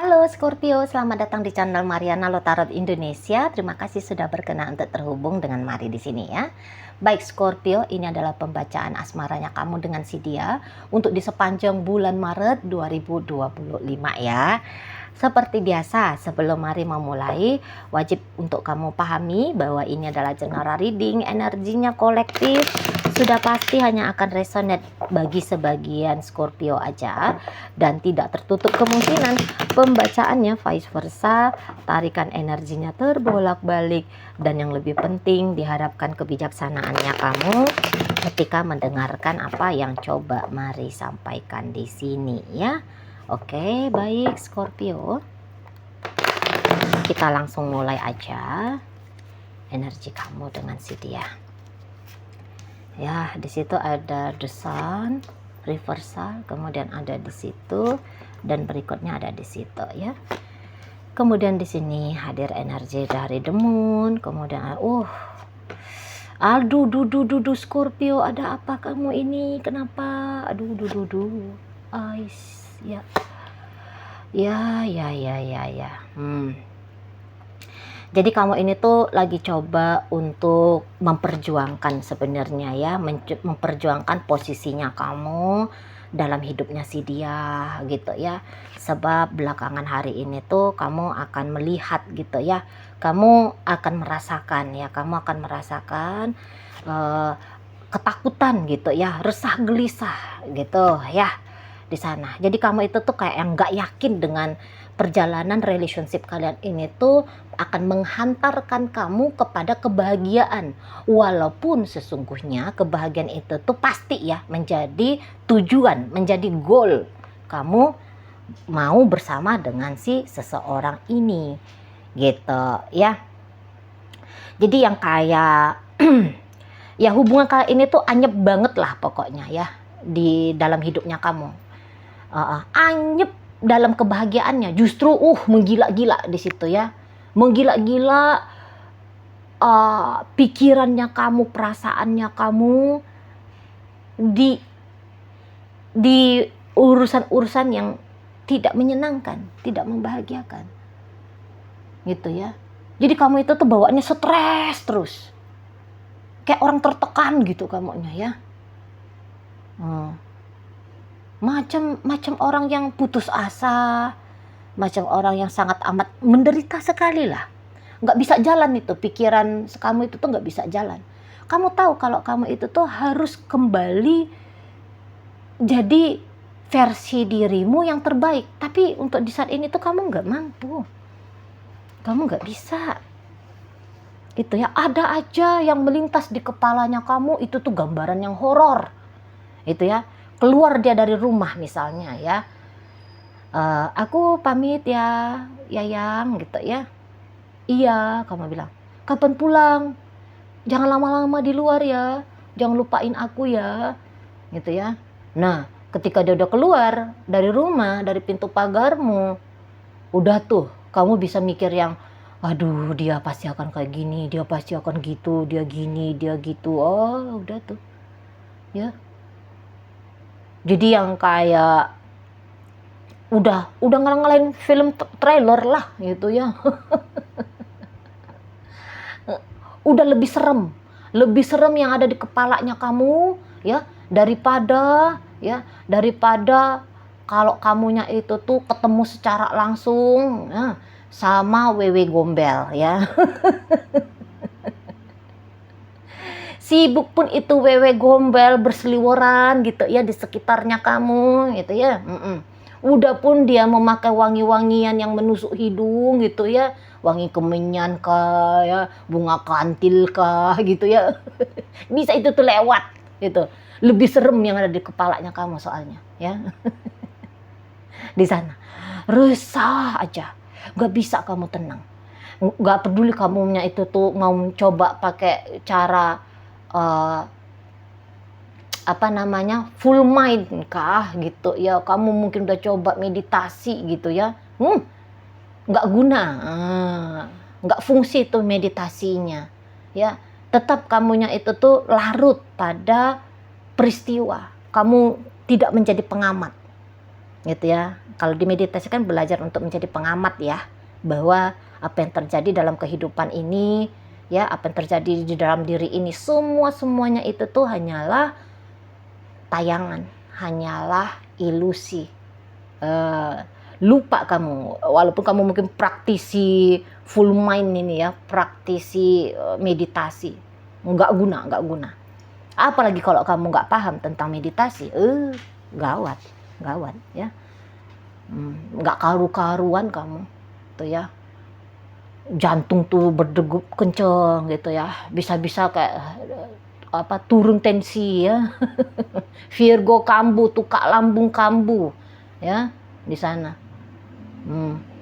Halo Scorpio, selamat datang di channel Mariana Lotarot Indonesia. Terima kasih sudah berkenan untuk terhubung dengan Mari di sini ya. Baik Scorpio, ini adalah pembacaan asmaranya kamu dengan si dia untuk di sepanjang bulan Maret 2025 ya. Seperti biasa, sebelum Mari memulai, wajib untuk kamu pahami bahwa ini adalah general reading, energinya kolektif. Sudah pasti hanya akan resonate bagi sebagian Scorpio aja dan tidak tertutup kemungkinan pembacaannya vice versa, tarikan energinya terbolak-balik, dan yang lebih penting diharapkan kebijaksanaannya kamu ketika mendengarkan apa yang coba Mari sampaikan di sini ya. Oke, baik Scorpio. Kita langsung mulai aja energi kamu dengan si dia. Ya, di situ ada the sun, reversal, kemudian ada di situ dan berikutnya ada di situ ya. Kemudian di sini hadir energi dari the moon, kemudian aduh dudu Scorpio, ada apa kamu ini? Kenapa? Aduh dudu. Ais ya. Jadi kamu ini tuh lagi coba untuk memperjuangkan sebenarnya ya, memperjuangkan posisinya kamu dalam hidupnya si dia gitu ya. Sebab belakangan hari ini tuh kamu akan melihat gitu ya, kamu akan merasakan ketakutan gitu ya, resah gelisah gitu ya di sana. Jadi kamu itu tuh kayak yang nggak yakin dengan perjalanan relationship kalian ini tuh akan menghantarkan kamu kepada kebahagiaan, walaupun sesungguhnya kebahagiaan itu tuh pasti ya menjadi tujuan, menjadi goal kamu mau bersama dengan si seseorang ini gitu ya. Jadi yang kayak ya hubungan kalian ini tuh anyep banget lah pokoknya ya di dalam hidupnya kamu. Anyep dalam kebahagiaannya, justru menggila-gila di situ ya, menggila-gila pikirannya kamu, perasaannya kamu di urusan-urusan yang tidak menyenangkan, tidak membahagiakan gitu ya. Jadi kamu itu tuh bawaannya stres terus, kayak orang tertekan gitu kamunya ya. Macam orang yang putus asa, macam orang yang sangat amat menderita sekali lah. Nggak bisa jalan itu, pikiran kamu itu tuh nggak bisa jalan. Kamu tahu kalau kamu itu tuh harus kembali jadi versi dirimu yang terbaik. Tapi untuk di saat ini tuh kamu nggak mampu. Kamu nggak bisa. Gitu ya, ada aja yang melintas di kepalanya kamu, itu tuh gambaran yang horor. Itu ya. Keluar dia dari rumah misalnya ya, aku pamit ya Yayang gitu ya. Iya, kamu bilang, kapan pulang? Jangan lama-lama di luar ya, jangan lupain aku ya gitu ya. Nah ketika dia udah keluar dari rumah, dari pintu pagarmu, udah tuh kamu bisa mikir yang aduh dia pasti akan kayak gini, dia pasti akan gitu, dia gini, dia gitu. Oh udah tuh ya. Jadi yang kayak udah ngelain film trailer lah gitu ya. Udah lebih serem yang ada di kepalanya kamu ya, daripada kalau kamunya itu tuh ketemu secara langsung ya, sama wewe gombel ya. Sibuk pun itu wewe gombel berseliweran gitu ya di sekitarnya kamu gitu ya. Udah pun dia memakai wangi-wangian yang menusuk hidung gitu ya, wangi kemenyan kah ya, bunga kantil kah gitu ya. Bisa itu tuh lewat gitu. Lebih serem yang ada di kepalanya kamu soalnya ya. Di sana resah aja, nggak bisa kamu tenang, nggak peduli kamunya itu tuh mau coba pakai cara full mind kah gitu ya, kamu mungkin udah coba meditasi gitu ya, nggak guna, nggak fungsi tuh meditasinya ya, tetap kamunya itu tuh larut pada peristiwa, kamu tidak menjadi pengamat gitu ya. Kalau di meditasi kan belajar untuk menjadi pengamat ya, bahwa apa yang terjadi dalam kehidupan ini, ya apa yang terjadi di dalam diri ini, semuanya itu tuh hanyalah tayangan, hanyalah ilusi. Lupa kamu, walaupun kamu mungkin praktisi full mind ini ya, praktisi meditasi, nggak guna. Apalagi kalau kamu nggak paham tentang meditasi, gawat ya, nggak karu-karuan kamu tuh ya, jantung tuh berdegup kenceng gitu ya, bisa-bisa kayak turun tensi ya, Virgo kambuh, tukak lambung kambuh ya di sana.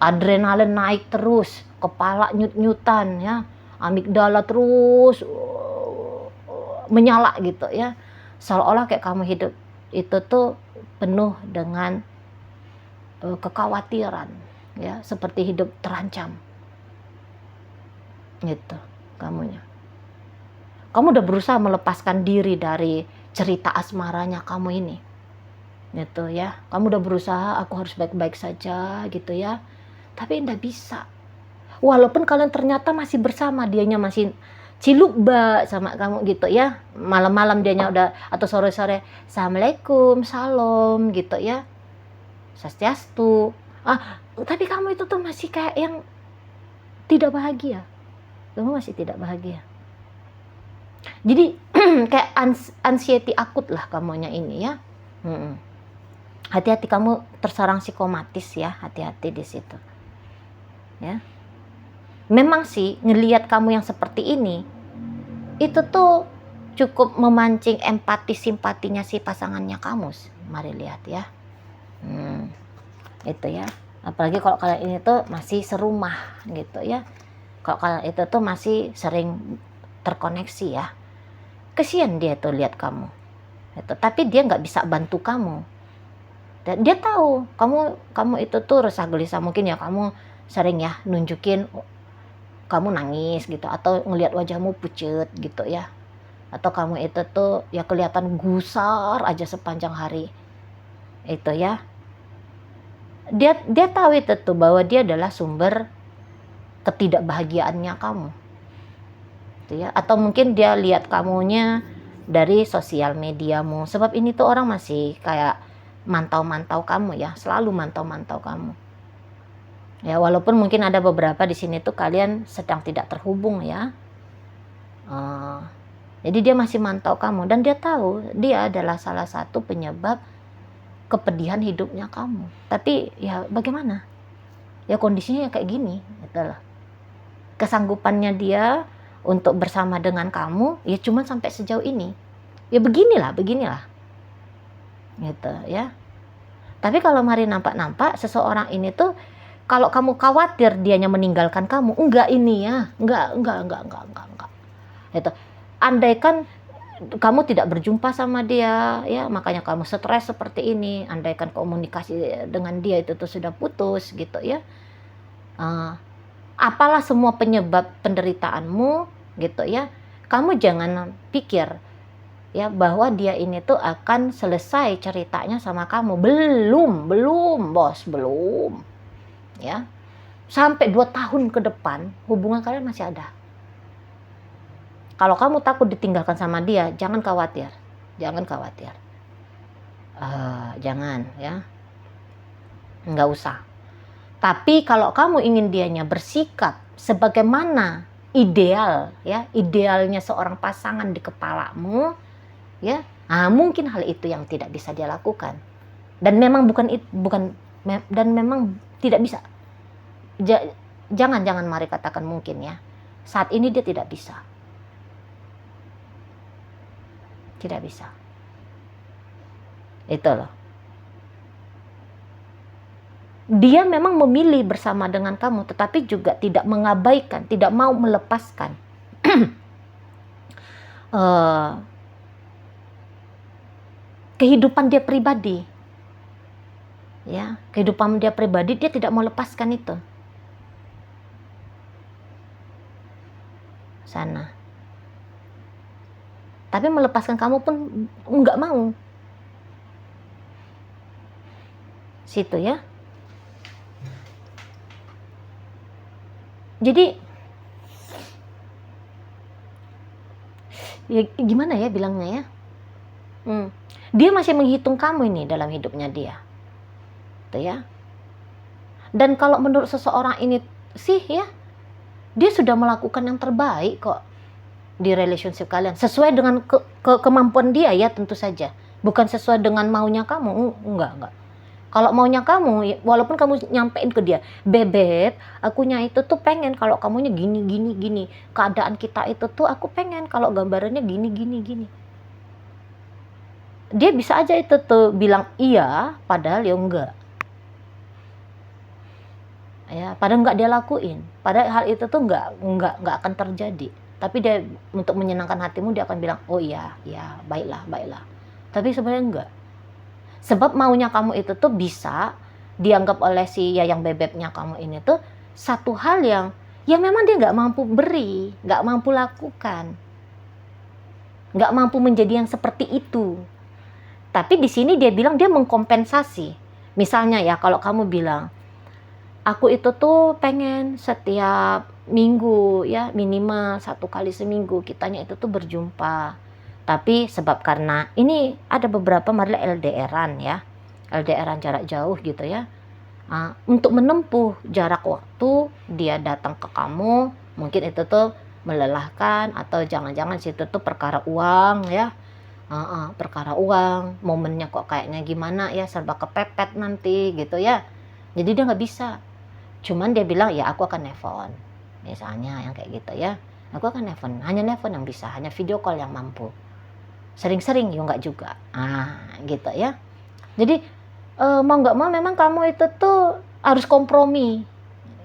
Adrenalin naik terus, kepala nyut-nyutan ya, amigdala terus menyala gitu ya, seolah-olah kayak kamu hidup itu tuh penuh dengan kekhawatiran ya, seperti hidup terancam gitu kamunya. Kamu udah berusaha melepaskan diri dari cerita asmaranya kamu ini gitu ya, kamu udah berusaha, aku harus baik-baik saja gitu ya, tapi enggak bisa. Walaupun kalian ternyata masih bersama, dianya masih cilukba sama kamu gitu ya, malam-malam dianya udah, atau sore-sore assalamualaikum, salam gitu ya, swastiastu, tapi kamu itu tuh masih kayak yang tidak bahagia, kamu masih tidak bahagia. Jadi kayak anxiety akut lah kamunya ini ya. Hati-hati kamu terserang psikomatis ya, hati-hati di situ. Ya. Memang sih ngelihat kamu yang seperti ini itu tuh cukup memancing empati simpatinya si pasangannya kamu. Mari lihat ya. Itu ya. Apalagi kalau kalian ini tuh masih serumah gitu ya. Kalau kalian itu tuh masih sering terkoneksi ya. Kesian dia tuh lihat kamu. Gitu. Tapi dia nggak bisa bantu kamu. Dan dia tahu kamu itu tuh resah gelisah, mungkin ya kamu sering ya nunjukin kamu nangis gitu, atau ngelihat wajahmu pucet gitu ya, atau kamu itu tuh ya kelihatan gusar aja sepanjang hari itu ya. Dia tahu itu tuh bahwa dia adalah sumber ketidakbahagiaannya kamu gitu ya, atau mungkin dia lihat kamunya dari sosial mediamu, sebab ini tuh orang masih kayak mantau kamu ya, selalu mantau kamu. Ya, walaupun mungkin ada beberapa di sini tuh kalian sedang tidak terhubung ya. Jadi dia masih mantau kamu, dan dia tahu dia adalah salah satu penyebab kepedihan hidupnya kamu. Tapi ya bagaimana? Ya kondisinya kayak gini, itulah. Kesanggupannya dia untuk bersama dengan kamu ya cuma sampai sejauh ini. Ya beginilah. Gitu ya. Tapi kalau mari nampak seseorang ini tuh, kalau kamu khawatir dianya meninggalkan kamu, enggak ini ya, enggak. Gitu. Andaikan kamu tidak berjumpa sama dia ya, makanya kamu stres seperti ini, andaikan komunikasi dengan dia itu tuh sudah putus gitu ya. Apalah semua penyebab penderitaanmu gitu ya. Kamu jangan pikir ya bahwa dia ini tuh akan selesai ceritanya sama kamu. Belum bos, belum ya. Sampai 2 tahun ke depan hubungan kalian masih ada. Kalau kamu takut ditinggalkan sama dia, jangan khawatir jangan ya, nggak usah. Tapi kalau kamu ingin dianya bersikap sebagaimana idealnya seorang pasangan di kepalamu ya, mungkin hal itu yang tidak bisa dia lakukan, dan memang memang tidak bisa. Jangan mari katakan mungkin ya, saat ini dia tidak bisa itu loh. Dia memang memilih bersama dengan kamu, tetapi juga tidak mengabaikan, tidak mau melepaskan kehidupan dia pribadi ya, kehidupan dia pribadi, dia tidak mau lepaskan itu sana. Tapi melepaskan kamu pun nggak mau situ ya. Jadi ya gimana ya bilangnya ya, dia masih menghitung kamu ini dalam hidupnya dia, tuh ya. Dan kalau menurut seseorang ini sih ya, dia sudah melakukan yang terbaik kok di relationship kalian, sesuai dengan kemampuan dia ya, tentu saja. Bukan sesuai dengan maunya kamu, enggak. Kalau maunya kamu, walaupun kamu nyampein ke dia, bebek, akunya itu tuh pengen kalau kamunya gini. Keadaan kita itu tuh aku pengen kalau gambarannya gini. Dia bisa aja itu tuh bilang iya, padahal ya enggak. Ya, padahal enggak dia lakuin. Padahal hal itu tuh enggak akan terjadi. Tapi dia untuk menyenangkan hatimu, dia akan bilang, oh iya, baiklah. Tapi sebenarnya enggak. Sebab maunya kamu itu tuh bisa dianggap oleh si yang bebeknya kamu ini tuh satu hal yang memang dia nggak mampu beri, nggak mampu lakukan, nggak mampu menjadi yang seperti itu. Tapi di sini dia bilang dia mengkompensasi. Misalnya ya, kalau kamu bilang, aku itu tuh pengen setiap minggu ya, minimal 1 kali seminggu kitanya itu tuh berjumpa. Tapi sebab karena ini ada beberapa malah LDRan ya, LDRan jarak jauh gitu ya. Untuk menempuh jarak waktu dia datang ke kamu, mungkin itu tuh melelahkan, atau jangan-jangan situ tuh perkara uang ya. Perkara uang, momennya kok kayaknya gimana ya, serba kepepet nanti gitu ya. Jadi dia nggak bisa. Cuman dia bilang ya aku akan nelfon, misalnya yang kayak gitu ya. Aku akan nelfon, hanya nelfon yang bisa, hanya video call yang mampu. Sering-sering ya enggak juga, gitu ya. Jadi mau nggak mau memang kamu itu tuh harus kompromi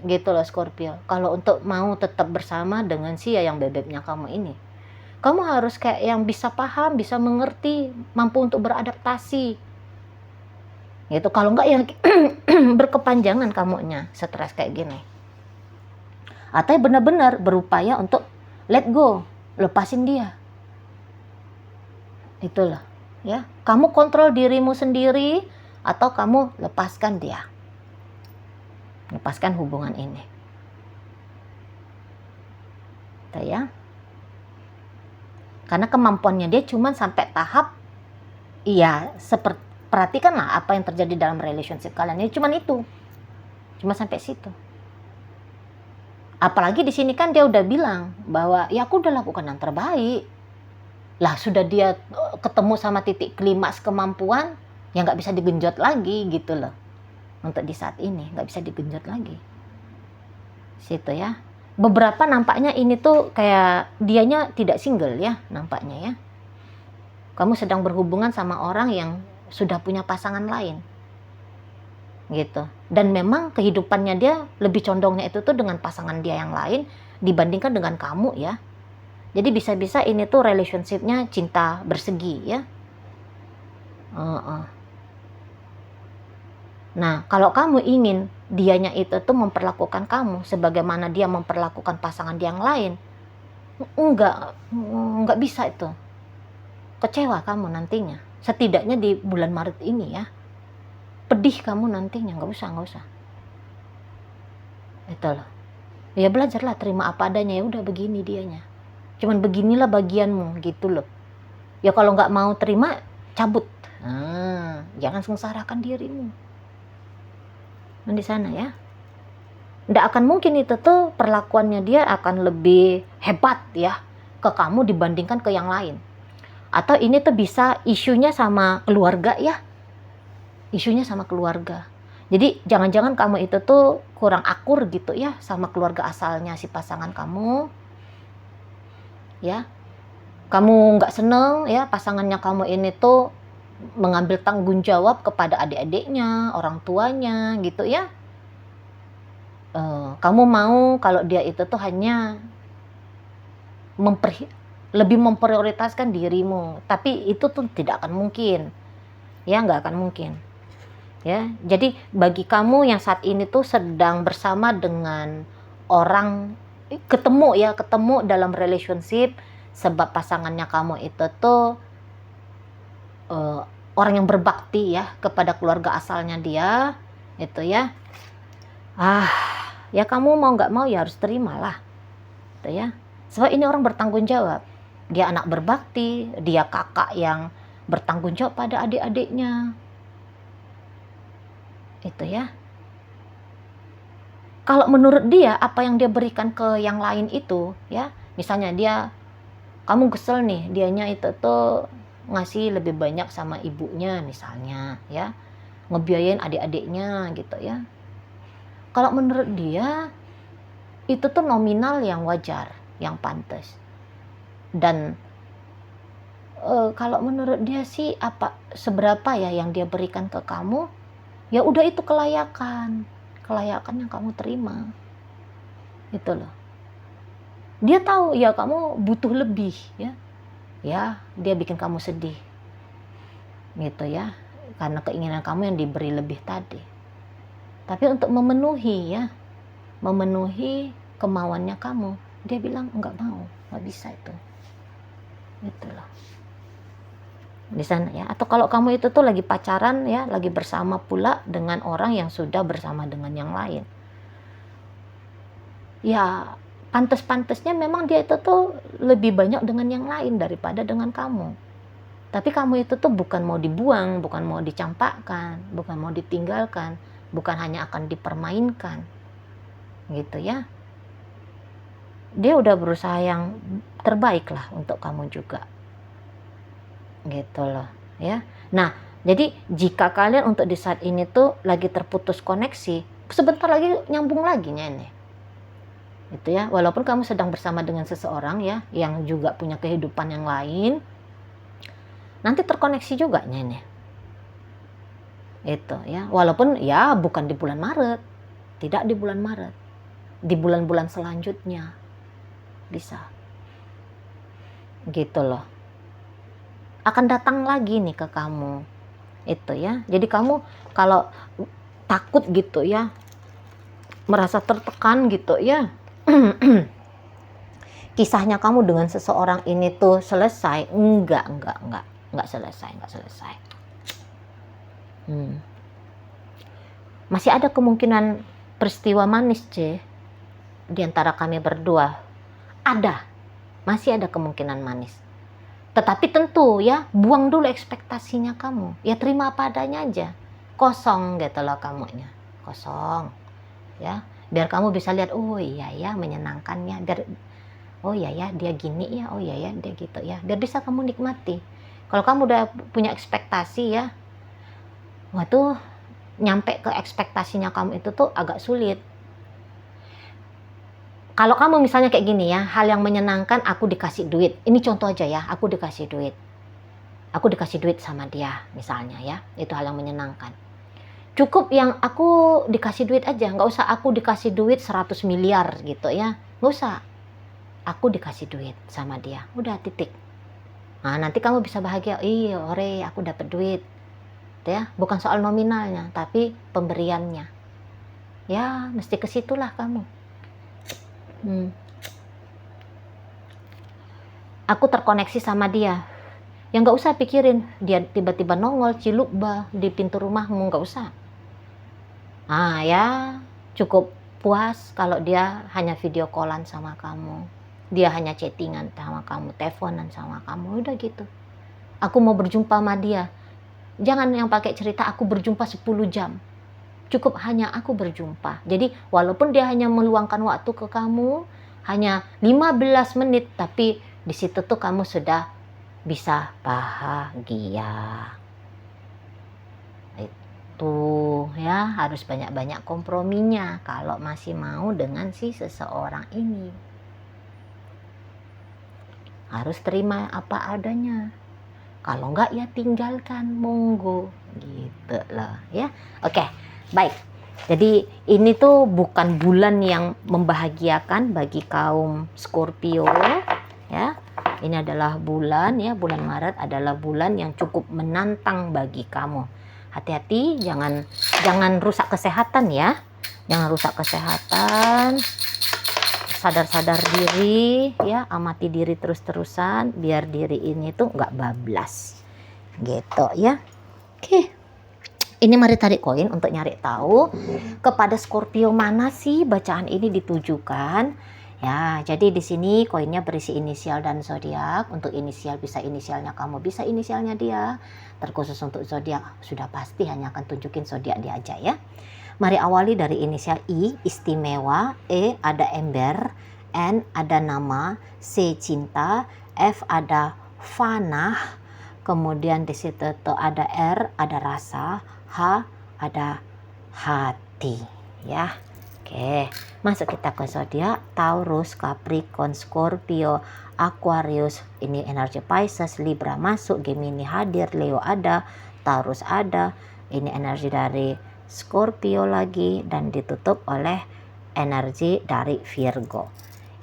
gitu loh Scorpio. Kalau untuk mau tetap bersama dengan si yang bebeknya kamu ini, kamu harus kayak yang bisa paham, bisa mengerti, mampu untuk beradaptasi gitu. Kalau enggak yang berkepanjangan kamunya stres kayak gini, atau benar-benar berupaya untuk let go, lepasin dia. Itulah ya, kamu kontrol dirimu sendiri atau kamu lepaskan dia, lepaskan hubungan ini, gitu ya. Karena kemampuannya dia cuma sampai tahap, iya, seperti perhatikanlah apa yang terjadi dalam relationship kalian ini, cuma sampai situ. Apalagi di sini kan dia udah bilang bahwa ya aku udah lakukan yang terbaik. Lah sudah dia ketemu sama titik klimaks kemampuan yang nggak bisa digenjot lagi gitu loh. Untuk di saat ini nggak bisa digenjot lagi. Situ ya. Beberapa nampaknya ini tuh kayak dianya tidak single ya nampaknya ya. Kamu sedang berhubungan sama orang yang sudah punya pasangan lain. Gitu. Dan memang kehidupannya dia lebih condongnya itu tuh dengan pasangan dia yang lain dibandingkan dengan kamu ya. Jadi bisa-bisa ini tuh relationship-nya cinta bersegi ya. Nah, kalau kamu ingin dianya itu tuh memperlakukan kamu sebagaimana dia memperlakukan pasangan dia yang lain, enggak bisa itu. Kecewa kamu nantinya. Setidaknya di bulan Maret ini ya. Pedih kamu nantinya, enggak usah. Itulah. Ya belajarlah terima apa adanya, ya udah begini dianya. Cuman beginilah bagianmu gitu loh. Ya kalau nggak mau terima, cabut. Jangan sengsarakan dirimu. Di sana ya. Nggak akan mungkin itu tuh perlakuannya dia akan lebih hebat ya ke kamu dibandingkan ke yang lain. Atau ini tuh bisa isunya sama keluarga ya. Isunya sama keluarga. Jadi jangan-jangan kamu itu tuh kurang akur gitu ya sama keluarga asalnya si pasangan kamu. Ya, kamu nggak seneng ya pasangannya kamu ini tuh mengambil tanggung jawab kepada adik-adiknya, orang tuanya gitu ya. Kamu mau kalau dia itu tuh hanya lebih memprioritaskan dirimu, tapi itu tuh tidak akan mungkin ya, nggak akan mungkin ya. Jadi bagi kamu yang saat ini tuh sedang bersama dengan orang, ketemu dalam relationship sebab pasangannya kamu itu tuh orang yang berbakti ya kepada keluarga asalnya dia itu ya. ya kamu mau nggak mau ya harus terimalah, gitu ya. Sebab ini orang bertanggung jawab, dia anak berbakti, dia kakak yang bertanggung jawab pada adik-adiknya, itu ya. Kalau menurut dia apa yang dia berikan ke yang lain itu ya, misalnya kamu kesel nih, dianya itu tuh ngasih lebih banyak sama ibunya misalnya ya, ngebiayain adik-adiknya gitu ya. Kalau menurut dia itu tuh nominal yang wajar, yang pantas. Dan kalau menurut dia sih seberapa ya yang dia berikan ke kamu, ya udah itu kelayakan yang kamu terima. Itu loh. Dia tahu ya kamu butuh lebih ya. Ya, dia bikin kamu sedih. Gitu ya. Karena keinginan kamu yang diberi lebih tadi. Tapi untuk memenuhi kemauannya kamu, dia bilang enggak mau, enggak bisa itu. Gitu loh. Di sana ya. Atau kalau kamu itu tuh lagi pacaran ya, lagi bersama pula dengan orang yang sudah bersama dengan yang lain. Ya, pantas-pantasnya memang dia itu tuh lebih banyak dengan yang lain daripada dengan kamu. Tapi kamu itu tuh bukan mau dibuang, bukan mau dicampakkan, bukan mau ditinggalkan, bukan hanya akan dipermainkan. Gitu ya. Dia udah berusaha yang terbaik lah untuk kamu juga. Gitu loh ya. Nah, jadi jika kalian untuk di saat ini tuh lagi terputus koneksi, sebentar lagi nyambung lagi nih. Itu ya, walaupun kamu sedang bersama dengan seseorang ya yang juga punya kehidupan yang lain, nanti terkoneksi juga nih. Itu ya, walaupun ya bukan di bulan Maret, tidak di bulan Maret, di bulan-bulan selanjutnya bisa. Gitu loh. Akan datang lagi nih ke kamu. Itu ya. Jadi kamu kalau takut gitu ya, merasa tertekan gitu ya, kisahnya kamu dengan seseorang ini tuh selesai, enggak selesai. Masih ada kemungkinan peristiwa manis di antara kami berdua. Masih ada kemungkinan manis. Tetapi tentu ya, buang dulu ekspektasinya kamu. Ya terima apa adanya aja. Kosong gitu loh kamunya. Kosong. Ya, biar kamu bisa lihat, oh iya ya menyenangkannya. Biar, oh iya ya dia gini ya, oh iya ya dia gitu ya. Biar bisa kamu nikmati. Kalau kamu udah punya ekspektasi ya, waduh, nyampe ke ekspektasinya kamu itu tuh agak sulit. Kalau kamu misalnya kayak gini ya, hal yang menyenangkan aku dikasih duit. Ini contoh aja ya, aku dikasih duit. Aku dikasih duit sama dia misalnya ya, itu hal yang menyenangkan. Cukup yang aku dikasih duit aja, nggak usah aku dikasih duit 100 miliar gitu ya. Nggak usah. Aku dikasih duit sama dia, udah titik. Nah nanti kamu bisa bahagia, iya ore aku dapat duit. Ya, bukan soal nominalnya, tapi pemberiannya. Ya, mesti ke situlah kamu. Aku terkoneksi sama dia. Ya nggak usah pikirin dia tiba-tiba nongol cilukba di pintu rumahmu, nggak usah. Ya cukup puas kalau dia hanya video callan sama kamu, dia hanya chattingan sama kamu, teleponan sama kamu, udah gitu. Aku mau berjumpa sama dia, jangan yang pakai cerita aku berjumpa 10 jam. Cukup hanya aku berjumpa. Jadi walaupun dia hanya meluangkan waktu ke kamu hanya 15 menit, tapi di situ tuh kamu sudah bisa bahagia. Itu ya, harus banyak-banyak komprominya kalau masih mau dengan si seseorang ini. Harus terima apa adanya. Kalau enggak ya tinggalkan, monggo gitu loh ya. Oke. Baik, jadi ini tuh bukan bulan yang membahagiakan bagi kaum Scorpio ya. Ini adalah bulan Maret adalah bulan yang cukup menantang bagi kamu. Hati-hati, jangan rusak kesehatan ya. Jangan rusak kesehatan. Sadar-sadar diri ya, amati diri terus-terusan biar diri ini tuh nggak bablas. Gitu ya. Oke. Ini mari tarik koin untuk nyari tahu kepada Scorpio mana sih bacaan ini ditujukan. Ya, jadi di sini koinnya berisi inisial dan zodiak. Untuk inisial bisa inisialnya kamu, bisa inisialnya dia. Terkhusus untuk zodiak sudah pasti hanya akan tunjukin zodiak dia aja ya. Mari awali dari inisial I, istimewa, E ada ember, N ada nama, C cinta, F ada fanah, kemudian di situ tuh ada R ada rasa, H ada hati ya. Oke, masuk kita ke zodiak Taurus, Capricorn, Scorpio, Aquarius, ini energi Pisces, Libra masuk, Gemini hadir, Leo ada, Taurus ada, ini energi dari Scorpio lagi dan ditutup oleh energi dari Virgo.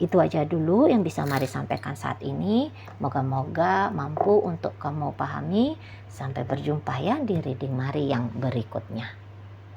Itu aja dulu yang bisa Mari sampaikan saat ini. Moga-moga mampu untuk kamu pahami. Sampai berjumpa ya di reading Mari yang berikutnya.